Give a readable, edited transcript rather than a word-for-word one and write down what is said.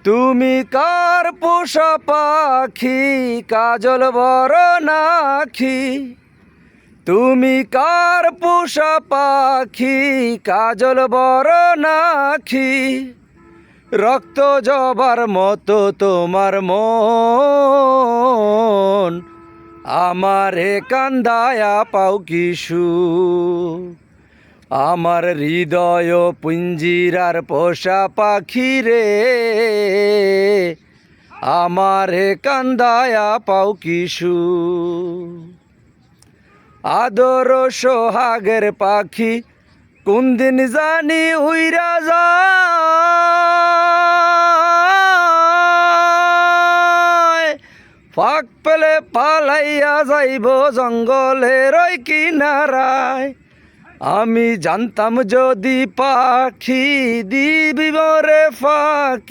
তুমি কার পোষা পাখি কাজল বড় নাখি, তুমি কার পোষা পাখি কাজল বড় নাখি, রক্ত জবার মতো তোমার মন, আমারে কান্দায়া পাও কিশু। আমার হৃদয় পুঞ্জিরার পোষা পাখি রে, আমারে কান্দায়া পাও কিশু। আদর সোহাগের পাখি কোন দিন জানি উইরা যায়, ফাঁক পেলে পালাইয়া যাইব জঙ্গলের ওই কিনারায়। আমি জানতাম যদি পাখি দিবি মোরে ফাঁকি।